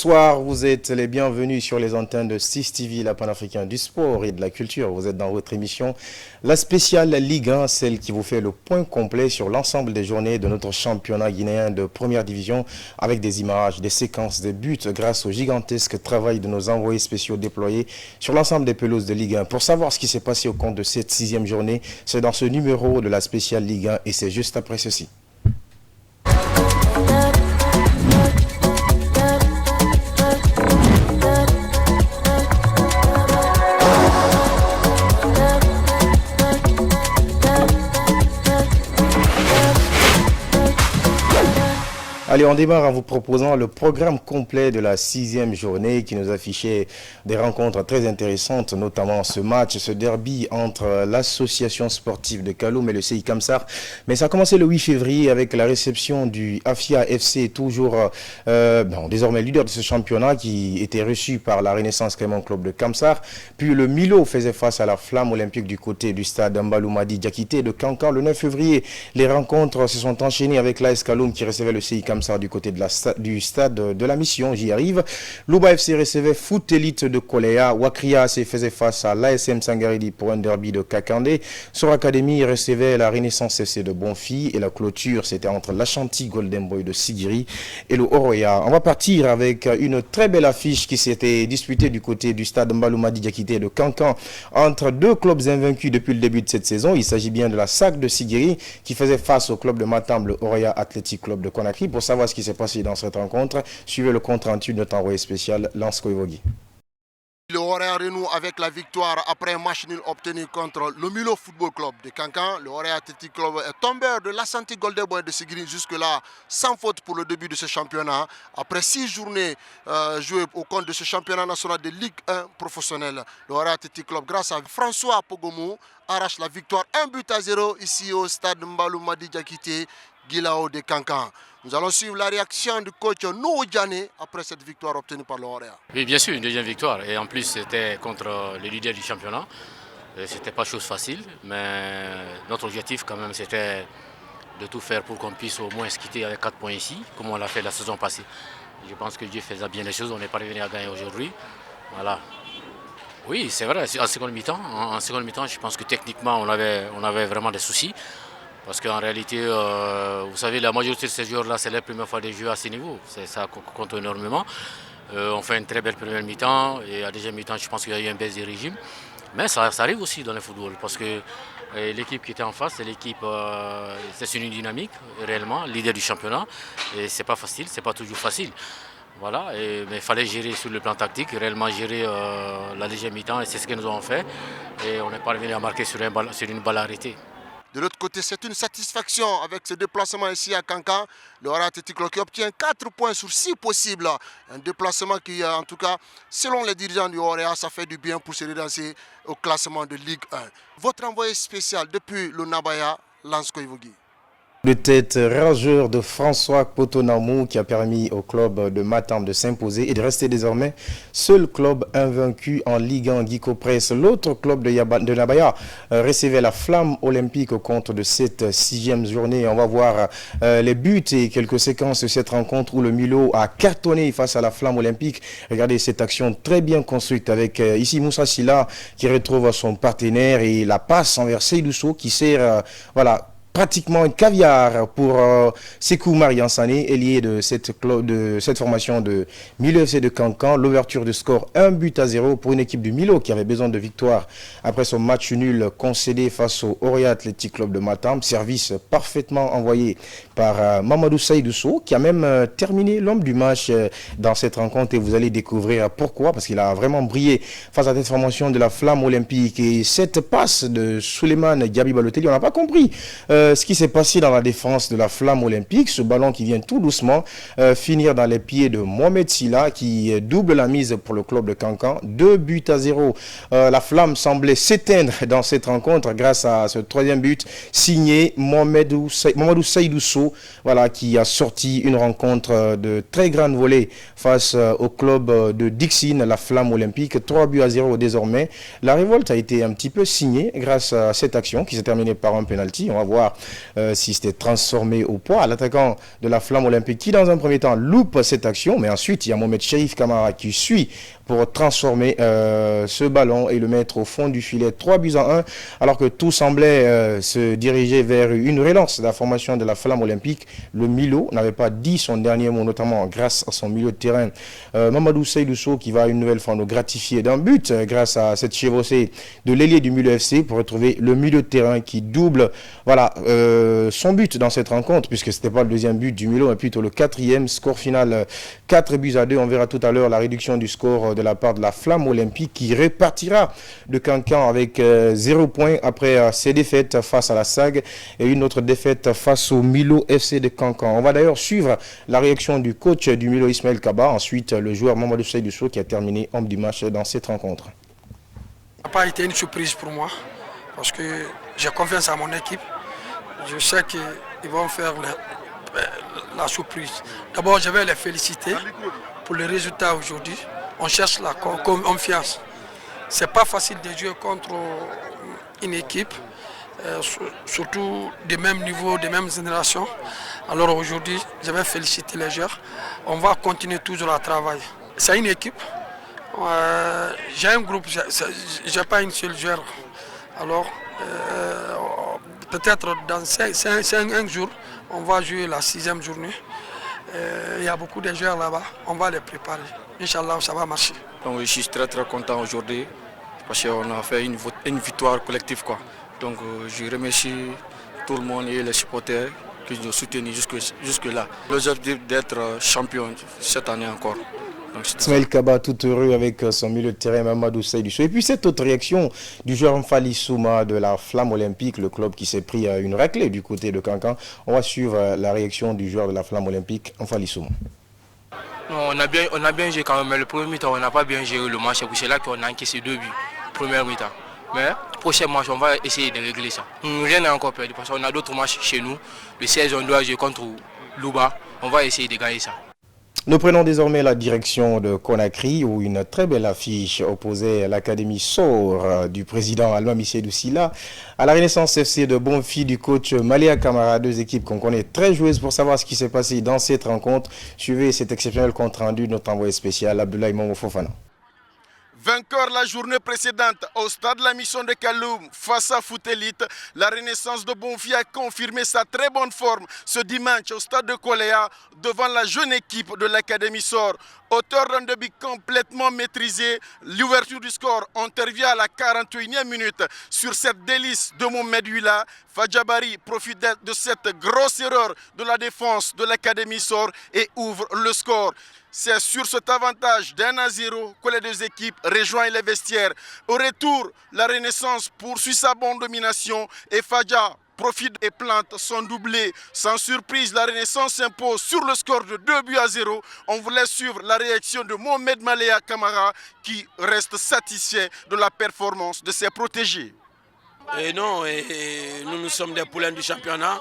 Bonsoir, vous êtes les bienvenus sur les antennes de 6 TV, la panafricaine du sport et de la culture. Vous êtes dans votre émission, la spéciale Ligue 1, celle qui vous fait le point complet sur l'ensemble des journées de notre championnat guinéen de première division, avec des images, des séquences, des buts grâce au gigantesque travail de nos envoyés spéciaux déployés sur l'ensemble des pelouses de Ligue 1. Pour savoir ce qui s'est passé au cours de cette 6e journée, c'est dans ce numéro de la spéciale Ligue 1 et c'est juste après ceci. Allez, on démarre en vous proposant le programme complet de la 6e journée qui nous affichait des rencontres très intéressantes, notamment ce match, ce derby entre l'association sportive de Kaloum et le CI Kamsar. Mais ça a commencé le 8 février avec la réception du Afia FC, toujours désormais leader de ce championnat, qui était reçu par la Renaissance Clément Club de Kamsar. Puis le Milo faisait face à la Flamme Olympique du côté du stade Mbaloumadi Diakité de Kankan. Le 9 février, les rencontres se sont enchaînées avec l'AS Kaloum qui recevait le CI Kamsar du côté du stade de la Mission, j'y arrive. Louba FC recevait Foot Elite de Koléa. Wakria se faisait face à l'ASM Sangaridi pour un derby de Kakandé. Sur Academy recevait la Renaissance FC de Bonfi. Et la clôture, c'était entre l'Ashanti Golden Boy de Sigiri et le Oroya. On va partir avec une très belle affiche qui s'était disputée du côté du stade Mbaloumadi Diakité de Kankan entre deux clubs invaincus depuis le début de cette saison. Il s'agit bien de la SAC de Sigiri qui faisait face au club de Matam, le Oroya Athletic Club de Conakry. Pour savoir ce qui s'est passé dans cette rencontre, suivez le compte rendu de notre envoyé spécial Lance Koivogi. Le Horéa renoue avec la victoire après un match nul obtenu contre le Milo Football Club de Kankan. Le Horéa Athletic Club est tombeur de l'Ashanti Golden Boy de Sigiri jusque-là sans faute pour le début de ce championnat. Après 6 journées jouées au compte de ce championnat national de Ligue 1 professionnelle, le Horéa Athletic Club, grâce à François Pogomou, arrache la victoire 1-0 ici au stade Mbaloumadi Diakité, Guilao de Kankan. Nous allons suivre la réaction du coach Nouhou Diané après cette victoire obtenue par le Horéa. Oui, bien sûr, une deuxième victoire. Et en plus, c'était contre les leaders du championnat. C'était pas chose facile, mais notre objectif, quand même, c'était de tout faire pour qu'on puisse au moins se quitter avec 4 points ici, comme on l'a fait la saison passée. Je pense que Dieu faisait bien les choses. On n'est pas revenu à gagner aujourd'hui. Voilà. Oui, c'est vrai. En seconde mi-temps, je pense que techniquement, on avait vraiment des soucis. Parce qu'en réalité, vous savez, la majorité de ces joueurs-là, c'est la première fois de jouer à ce niveau. Ça compte énormément. On fait une très belle première mi-temps. Et à la deuxième mi-temps, je pense qu'il y a eu un baisse du régime. Mais ça arrive aussi dans le football. Parce que l'équipe qui était en face, c'est une dynamique, réellement, leader du championnat. Et c'est pas facile, c'est pas toujours facile. Voilà, mais il fallait gérer sur le plan tactique, réellement gérer la deuxième mi-temps. Et c'est ce que nous avons fait. Et on n'est pas revenu à marquer sur une balle arrêtée. De l'autre côté, c'est une satisfaction avec ce déplacement ici à Kankan. Le Horéa Athletic Club qui obtient 4 points sur 6 possibles. Un déplacement qui, en tout cas, selon les dirigeants du Horéa, ça fait du bien pour se relancer au classement de Ligue 1. Votre envoyé spécial depuis le Nabaya, Lance Koivogi. De tête rageur de François Potonamou qui a permis au club de Matam de s'imposer et de rester désormais seul club invaincu en Ligue 1 Guico Press. L'autre club de Nabaya recevait la Flamme Olympique au compte de cette 6e journée. On va voir les buts et quelques séquences de cette rencontre où le Milo a cartonné face à la Flamme Olympique. Regardez cette action très bien construite avec ici Moussa Silla qui retrouve son partenaire et la passe envers Seydousso qui sert pratiquement un caviar pour Sekou Mariansané, ailier de cette formation de Milo FC de Kankan. L'ouverture de score 1-0 pour une équipe du Milo qui avait besoin de victoire après son match nul concédé face au Oroya Athletic Club de Matam. Service parfaitement envoyé par Mamadou Seydousso qui a même terminé l'homme du match dans cette rencontre et vous allez découvrir pourquoi, parce qu'il a vraiment brillé face à cette formation de la Flamme Olympique. Et cette passe de Souleymane Diaby Balotelli, on n'a pas compris ce qui s'est passé dans la défense de la Flamme Olympique. Ce ballon qui vient tout doucement finir dans les pieds de Mohamed Silla qui double la mise pour le club de Kankan. 2-0. La Flamme semblait s'éteindre dans cette rencontre grâce à ce 3e but signé Mamadou Seydousso, qui a sorti une rencontre de très grande volée face au club de Dixine, la Flamme Olympique. 3-0 désormais. La révolte a été un petit peu signée grâce à cette action qui s'est terminée par un penalty. On va voir si c'était transformé au poids. L'attaquant de la Flamme Olympique qui, dans un premier temps, loupe cette action, mais ensuite, il y a Mohamed Cherif Camara qui suit pour transformer ce ballon et le mettre au fond du filet. 3-1, alors que tout semblait se diriger vers une relance de la formation de la Flamme Olympique. Le Milo n'avait pas dit son dernier mot, notamment grâce à son milieu de terrain. Mamadou Seydousso qui va une nouvelle fois nous gratifier d'un but grâce à cette chevauchée de l'ailier du Milo FC pour retrouver le milieu de terrain qui double son but dans cette rencontre, puisque ce n'était pas le deuxième but du Milo, mais plutôt le quatrième. Score final 4-2. On verra tout à l'heure la réduction du score de la part de la Flamme Olympique qui repartira de Cancan avec 0 point après ses défaites face à la SAG et une autre défaite face au Milo FC de Cancan. On va d'ailleurs suivre la réaction du coach du Milo, Ismaël Kaba, ensuite le joueur Mamadou Seydousso qui a terminé homme du match dans cette rencontre. Ça n'a pas été une surprise pour moi parce que j'ai confiance à mon équipe. Je sais qu'ils vont faire la surprise. D'abord, je vais les féliciter pour le résultat aujourd'hui. On cherche la confiance. Ce n'est pas facile de jouer contre une équipe, surtout des mêmes niveaux, des mêmes générations. Alors aujourd'hui, je vais féliciter les joueurs. On va continuer toujours à travailler. C'est une équipe. J'ai un groupe, je n'ai pas une seule joueur. Alors, peut-être dans 5 jours, on va jouer la 6e journée. Il y a beaucoup de joueurs là-bas, on va les préparer. Inch'Allah, ça va marcher. Donc, je suis très content aujourd'hui parce qu'on a fait une victoire collective, quoi. Donc je remercie tout le monde et les supporters qui nous ont soutenus jusque-là. L'objectif d'être champion cette année encore. Ismaël Kaba tout heureux avec son milieu de terrain Mamadou Seydousso. Et puis cette autre réaction du joueur Mfali Souma de la Flamme Olympique, le club qui s'est pris une raclée du côté de Cancan. On va suivre la réaction du joueur de la Flamme Olympique, Mfali Souma. Non, on a bien joué quand même, mais le premier mi-temps, on n'a pas bien géré le match. C'est là qu'on a encaissé 2 buts, première mi-temps. Mais prochain match, on va essayer de régler ça. Rien n'est encore perdu parce qu'on a d'autres matchs chez nous. Le 16, on doit jouer contre Louba. On va essayer de gagner ça. Nous prenons désormais la direction de Conakry où une très belle affiche opposait l'Académie SOR du président Almami Seydou Silla à la Renaissance FC de Bonfi du coach Maléa Camara. 2 équipes qu'on connaît très joueuses. Pour savoir ce qui s'est passé dans cette rencontre, suivez cet exceptionnel compte rendu de notre envoyé spécial Abdoulaye Momo Fofana. Vainqueur la journée précédente au stade de la mission de Kaloum face à Foot Elite, la Renaissance de Bonfi a confirmé sa très bonne forme ce dimanche au stade de Koléa devant la jeune équipe de l'Académie SOR. Auteur d'un début complètement maîtrisé, l'ouverture du score intervient à la 41e minute sur cette délice de Mohamed Huila. Fadjabari profite de cette grosse erreur de la défense de l'Académie SOR et ouvre le score. C'est sur cet avantage d'1-0 que les 2 équipes rejoignent les vestiaires. Au retour, la Renaissance poursuit sa bonne domination et Fadja profite et plante son doublé. Sans surprise, la Renaissance s'impose sur le score de 2-0. On voulait suivre la réaction de Mohamed Maléa Camara qui reste satisfait de la performance de ses protégés. Nous sommes des poulains du championnat.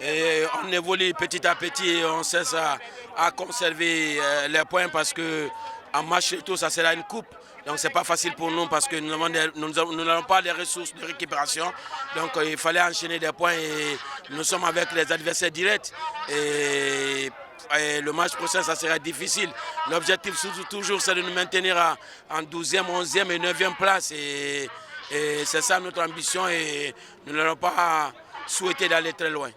Et on évolue petit à petit et on cesse à conserver les points parce qu'en match retour, ça sera une coupe. Donc ce n'est pas facile pour nous parce que nous n'avons pas les ressources de récupération. Donc il fallait enchaîner des points et nous sommes avec les adversaires directs. Et le match prochain, ça sera difficile. L'objectif toujours, c'est de nous maintenir en 12e, 11e et 9e place. Et c'est ça notre ambition et nous n'allons pas souhaiter d'aller très loin.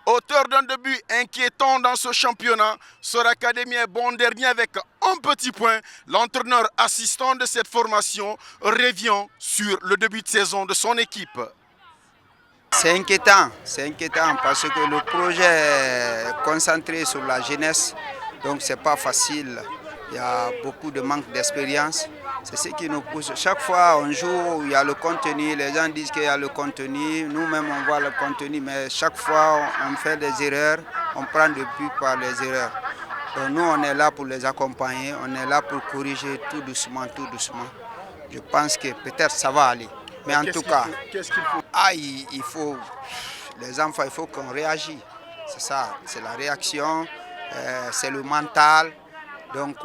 Auteur d'un début inquiétant dans ce championnat, SOR Academy est bon dernier avec un petit point. L'entraîneur assistant de cette formation revient sur le début de saison de son équipe. C'est inquiétant parce que le projet est concentré sur la jeunesse, donc c'est pas facile. Il y a beaucoup de manque d'expérience. C'est ce qui nous pousse. Chaque fois on joue, il y a le contenu, les gens disent qu'il y a le contenu, nous-mêmes on voit le contenu, mais chaque fois on fait des erreurs, on prend des buts par les erreurs. Donc nous on est là pour les accompagner, on est là pour corriger tout doucement. Je pense que peut-être ça va aller. Mais en tout cas, il faut, les enfants, il faut qu'on réagisse. C'est ça, c'est la réaction, c'est le mental, donc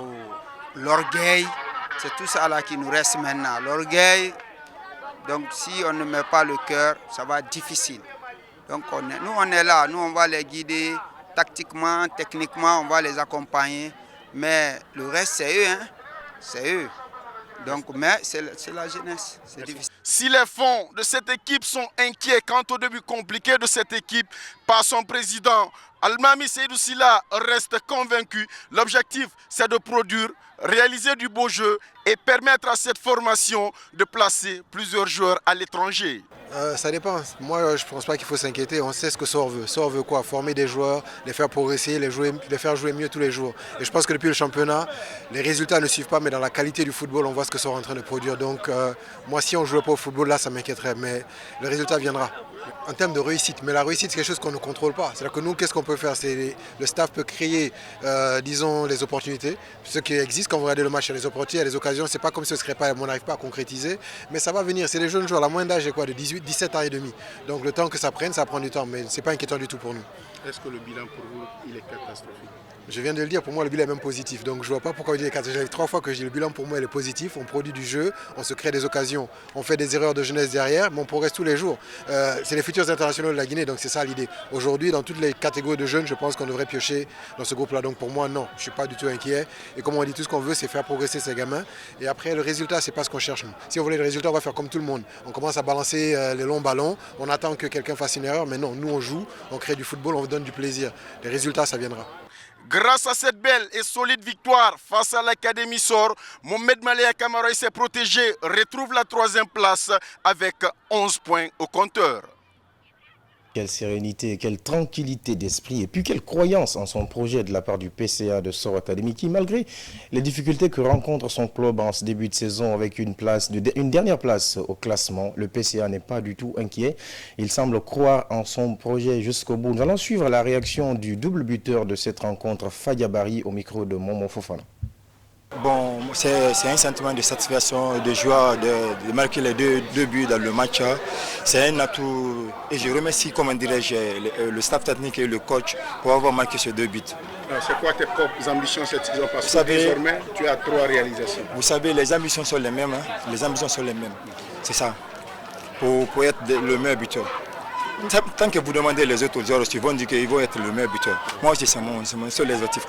l'orgueil. C'est tout ça là qui nous reste maintenant. L'orgueil, donc si on ne met pas le cœur, ça va être difficile. Donc nous on est là, nous on va les guider tactiquement, techniquement, on va les accompagner. Mais le reste c'est eux, hein? C'est eux. Donc, mais c'est la jeunesse, c'est difficile. Si les fonds de cette équipe sont inquiets quant au début compliqué de cette équipe, par son président, Almami Seydou Silla reste convaincu. L'objectif, c'est de produire, réaliser du beau jeu et permettre à cette formation de placer plusieurs joueurs à l'étranger. Ça dépend. Moi, je ne pense pas qu'il faut s'inquiéter. On sait ce que SOR veut. SOR veut quoi? Former des joueurs, les faire progresser, les faire jouer mieux tous les jours. Et je pense que depuis le championnat, les résultats ne suivent pas, mais dans la qualité du football, on voit ce que SOR est en train de produire. Donc, moi, si on ne jouait pas au football, là, ça m'inquiéterait. Mais le résultat viendra. En termes de réussite, mais la réussite, c'est quelque chose qu'on ne contrôle pas. C'est-à-dire que nous, qu'est-ce qu'on peut faire? Le staff peut créer, disons, les opportunités. Ce qui existe, quand vous regardez le match, il y a des opportunités, il y a des occasions. C'est pas comme si on n'arrive pas à concrétiser, mais ça va venir. C'est des jeunes joueurs. La moyenne d'âge est quoi? De 18, 17 ans et demi. Donc le temps que ça prenne, ça prend du temps, mais c'est pas inquiétant du tout pour nous. Est-ce que le bilan pour vous, il est catastrophique? Je viens de le dire, pour moi le bilan est même positif. Donc je ne vois pas pourquoi il est catastrophique. J'ai 3 fois que je dis le bilan pour moi il est positif. On produit du jeu, on se crée des occasions, on fait des erreurs de jeunesse derrière, mais on progresse tous les jours. C'est les futurs internationaux de la Guinée, donc c'est ça l'idée. Aujourd'hui, dans toutes les catégories de jeunes, je pense qu'on devrait piocher dans ce groupe-là. Donc pour moi, non, je ne suis pas du tout inquiet. Et comme on dit, tout ce qu'on veut, c'est faire progresser ces gamins. Et après, le résultat, c'est pas ce qu'on cherche. Si on voulait le résultat, on va faire comme tout le monde. On commence à balancer les longs ballons, on attend que quelqu'un fasse une erreur, mais non, nous on joue, on crée du football, on donne du plaisir. Les résultats, ça viendra. Grâce à cette belle et solide victoire face à l'Académie SOR, Mohamed Malaya Camara s'est protégé, retrouve la 3e place avec 11 points au compteur. Quelle sérénité, quelle tranquillité d'esprit et puis quelle croyance en son projet de la part du PCA de SOR Academy qui, malgré les difficultés que rencontre son club en ce début de saison avec une dernière place au classement, le PCA n'est pas du tout inquiet. Il semble croire en son projet jusqu'au bout. Nous allons suivre la réaction du double buteur de cette rencontre, Fadiabari, au micro de Momo Fofana. Bon, c'est un sentiment de satisfaction, de joie de marquer les deux buts dans le match. C'est un atout et je remercie, comment dirais-je, le staff technique et le coach pour avoir marqué ces 2 buts. C'est quoi tes propres ambitions cette saison? Parce que désormais, tu as 3 réalisations. Vous savez, les ambitions sont les mêmes. Les ambitions sont les mêmes. C'est ça. Pour être le meilleur buteur. Tant que vous demandez les autres joueurs, ils vont dire qu'ils vont être le meilleur buteur. Moi aussi, c'est mon seul objectif.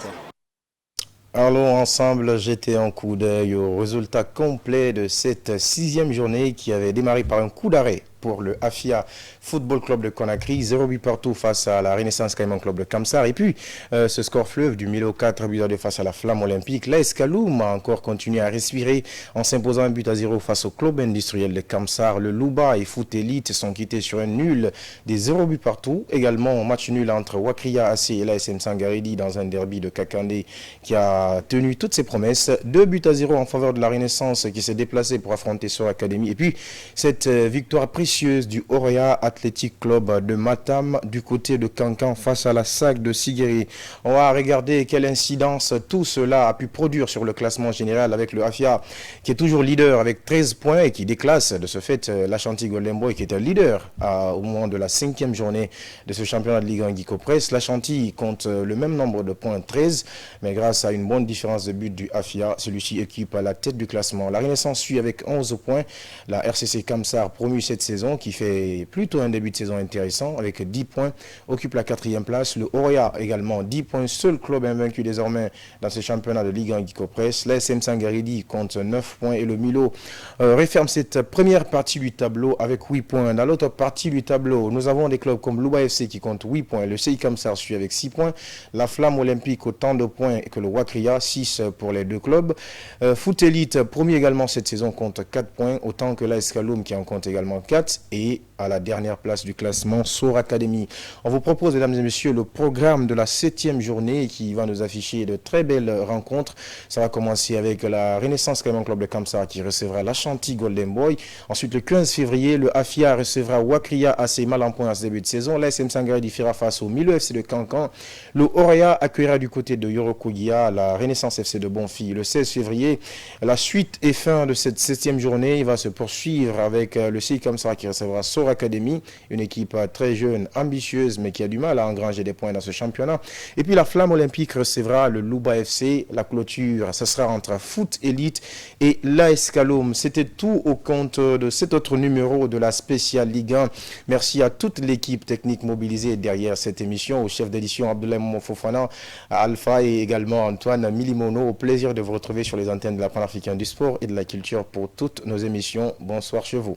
Allons ensemble jeter un coup d'œil au résultat complet de cette 6e journée qui avait démarré par un coup d'arrêt pour le Afia Football Club de Conakry, 0 but partout face à la Renaissance Caïman Club de Kamsar. Et puis, ce score fleuve du Milo 4 buts à 2 face à la Flamme Olympique. L'AS Kaloum a encore continué à respirer en s'imposant 1 but à 0 face au club industriel de Kamsar. Le Louba et Foot Elite sont quittés sur un nul des 0 but partout. Également, match nul entre Wakria AC et l'ASM Sangaridi dans un derby de Kakandé qui a tenu toutes ses promesses. 2 buts à 0 en faveur de la Renaissance qui s'est déplacée pour affronter SOR Academy. Et puis, cette victoire précieuse du Orea Athletic Club de Matam du côté de Kankan face à la SAC de Siguiri. On va regarder quelle incidence tout cela a pu produire sur le classement général avec le Afia qui est toujours leader avec 13 points et qui déclasse de ce fait l'Ashanti Golden Boy qui est un leader au moment de la 5e journée de ce championnat de Ligue 1 Guico Press. L'Ashanti compte le même nombre de points, 13, mais grâce à une bonne différence de but du Afia, celui-ci équipe à la tête du classement. La Renaissance suit avec 11 points. La RCC Kamsar, promue cette saison, qui fait plutôt un début de saison intéressant avec 10 points, occupe la 4e place. Le Orea également 10 points, seul club invaincu désormais dans ce championnat de Ligue 1 Guico Press. L'ASM Sangaridi compte 9 points et le Milo referme cette première partie du tableau avec 8 points. Dans l'autre partie du tableau, nous avons des clubs comme Louba FC qui compte 8 points, le CI Kamsar suit avec 6 points, la Flamme Olympique autant de points que le Wakria, 6 pour les deux clubs. Foot Elite, premier également cette saison, compte 4 points, autant que l'AS Kaloum qui en compte également 4. Et à la dernière place du classement, SOR Academy. On vous propose, mesdames et messieurs, le programme de la 7e journée qui va nous afficher de très belles rencontres. Ça va commencer avec la Renaissance Caïman Club de Kamsar qui recevra l'Ashanti Golden Boy. Ensuite, le 15 février, le Afia recevra Wakria assez mal en point à ce début de saison. L'ASM Sangaridi fera face au Milo FC de Kankan. Le Orea accueillera du côté de Yorokogia la Renaissance FC de Bonfi. Le 16 février, la suite et fin de cette 7e journée va se poursuivre avec le CI Kamsar qui qui recevra Sor Academy, une équipe très jeune, ambitieuse, mais qui a du mal à engranger des points dans ce championnat. Et puis la Flamme Olympique recevra le Louba FC. La clôture, ce sera entre Foot Elite et l'AS Calom. C'était tout au compte de cet autre numéro de la spéciale Ligue 1. Merci à toute l'équipe technique mobilisée derrière cette émission, au chef d'édition Abdoulaye Fofana, à Alpha et également Antoine Milimono. Au plaisir de vous retrouver sur les antennes de la panafricaine du sport et de la culture pour toutes nos émissions. Bonsoir chez vous.